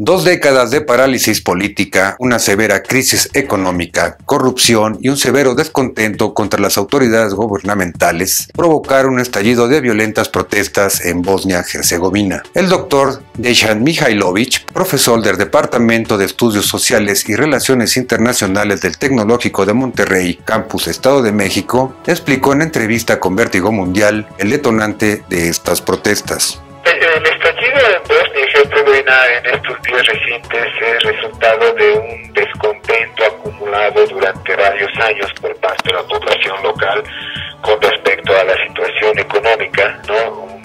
2 décadas de parálisis política, una severa crisis económica, corrupción y un severo descontento contra las autoridades gubernamentales provocaron un estallido de violentas protestas en Bosnia-Herzegovina. El doctor Dejan Mihailović, profesor del Departamento de Estudios Sociales y Relaciones Internacionales del Tecnológico de Monterrey, Campus Estado de México, explicó en entrevista con Vértigo Mundial el detonante de estas protestas. El estallido en Bosnia y Herzegovina en estos días recientes es resultado de un descontento acumulado durante varios años por parte de la población local con respecto a la situación económica, ¿no?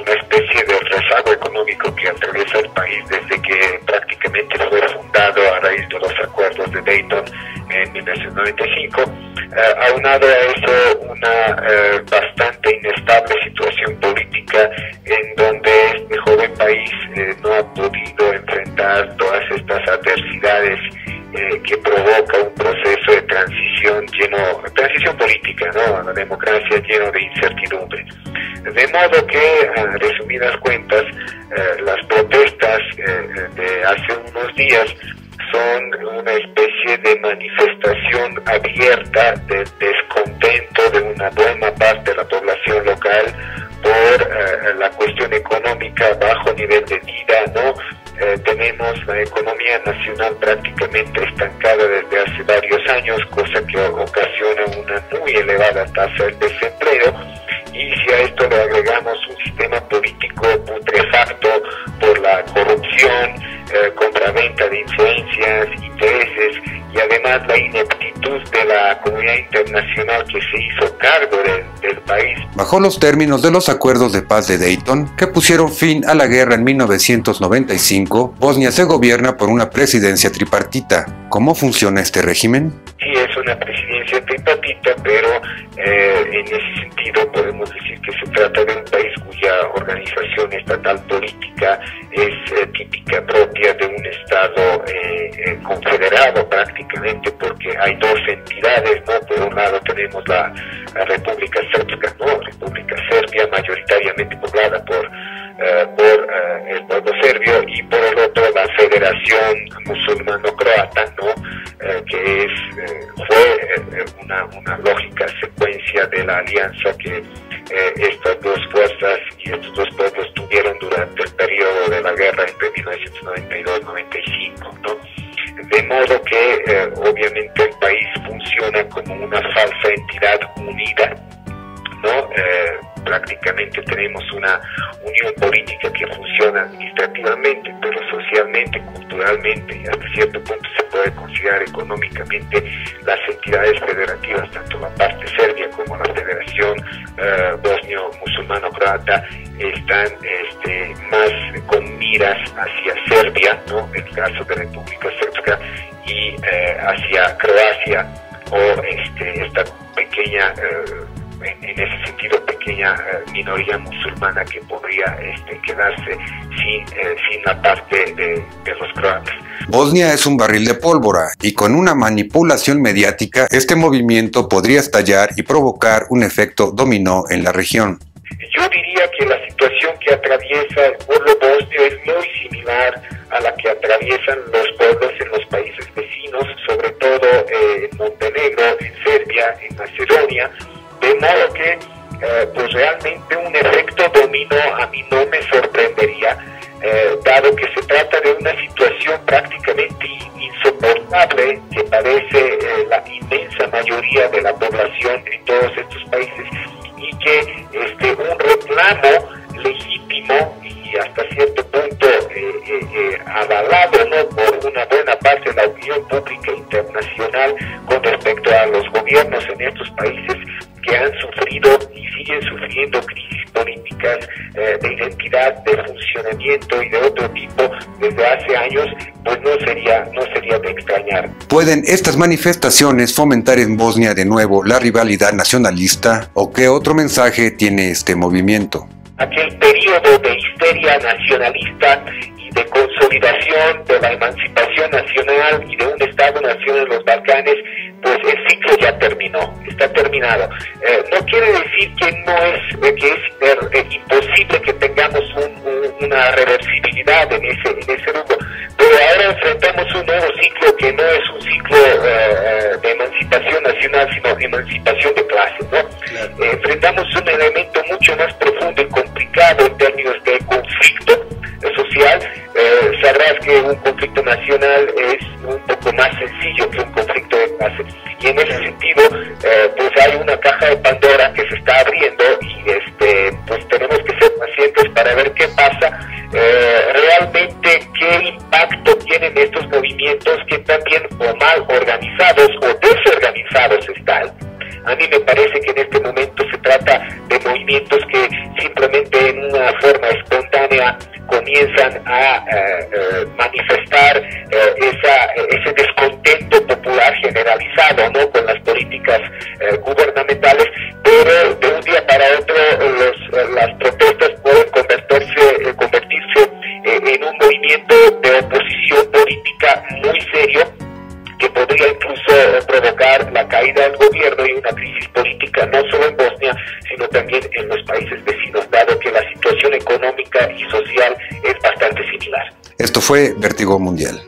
Una especie de rezago económico que atraviesa el país desde que prácticamente fue fundado a raíz de los acuerdos de Dayton en 1995. Aunado a eso, una bastante inestable situación política en donde este joven país no ha podido enfrentar todas estas adversidades que provoca un proceso de transición política, ¿no? A la democracia lleno de incertidumbre. De modo que, a resumidas cuentas, las protestas de hace unos días son una especie de manifestación abierta de descontento de una buena parte de la población local por la cuestión económica, bajo nivel de vida, ¿no? Tenemos la economía nacional prácticamente estancada desde hace varios años, cosa que ocasiona una muy elevada tasa de desempleo, y si a esto le agregamos un sistema político putrefacto por la corrupción, compraventa de influencias, intereses, y además la ineptitud de la comunidad internacional que se hizo cargo del país. Bajo los términos de los acuerdos de paz de Dayton, que pusieron fin a la guerra en 1995, Bosnia se gobierna por una presidencia tripartita. ¿Cómo funciona este régimen? Sí, es una presidencia tripartita, pero en ese sentido podemos decir que se trata de un país cuya organización estatal política es típica propia de un estado confederado prácticamente, porque hay dos entidades, ¿no? Por un lado tenemos la República Srpska, ¿no? República Serbia, mayoritariamente poblada por el pueblo serbio, y por el otro la Federación Musulmano-Croata, ¿no? Que fue una lógica secuencia de la alianza que estas dos fuerzas y estos dos pueblos tuvieron durante el periodo de la guerra entre 1992-95, ¿no? De modo que obviamente el país funciona como una falsa entidad unida, ¿no? Prácticamente tenemos una unión política que funciona administrativamente, pero socialmente, culturalmente y hasta cierto punto se puede considerar económicamente las entidades federativas, tanto la parte serbia como la Federación Bosnio-Musulmano-Croata, están más con miras hacia Serbia, ¿no? En el caso de República Srpska, y hacia Croacia, o esta pequeña en ese sentido pequeña minoría musulmana que podría quedarse sin la parte de los croatas. Bosnia es un barril de pólvora, y con una manipulación mediática este movimiento podría estallar y provocar un efecto dominó en la región. Yo diría que la situación que atraviesa el pueblo bosnio es muy similar a la que atraviesan los pueblos en los países vecinos, sobre todo en Montenegro, en Serbia, en Macedonia. De modo que pues realmente un efecto dominó a mí no me sorprendería, dado que se trata de una situación prácticamente insoportable que padece la inmensa mayoría de la población en todos estos países, y que un reclamo legítimo y hasta cierto punto avalado, ¿no? por una buena parte de la opinión pública internacional con respecto a los gobiernos en estos países que han sufrido y siguen sufriendo crisis políticas de identidad, de funcionamiento y de otro tipo desde hace años, pues no sería de extrañar. ¿Pueden estas manifestaciones fomentar en Bosnia de nuevo la rivalidad nacionalista, o qué otro mensaje tiene este movimiento? Aquel periodo de histeria nacionalista y de consolidación de la emancipación nacional y de un Estado-nación en los Balcanes, pues el ciclo ya terminó, está terminado. No quiere decir que es imposible que tengamos una reversibilidad en ese rumbo, pero emancipación de clases, ¿no? Claro. Enfrentamos un elemento mucho más profundo y complicado en términos de conflicto social. Sabrás que un conflicto nacional es un poco más sencillo que un conflicto de clase, y en ese sentido pues hay una caja de Pandora que se está abriendo, y pues tenemos que ser pacientes para ver qué pasa, realmente qué impacto tienen estos movimientos, que también o mal organizados o desorganizados están. A mí me parece que en este momento se trata de movimientos que simplemente en una forma espontánea comienzan a manifestar ese descontento popular generalizado, ¿no?, con las políticas gubernamentales, pero de un día para otro las protestas pueden convertirse en un movimiento de oposición política muy serio, que podría incluso provocar la caída del gobierno y una crisis política no solo en Bosnia, sino también en los países vecinos, dado que la situación económica y social es bastante similar. Esto fue Vértigo Mundial.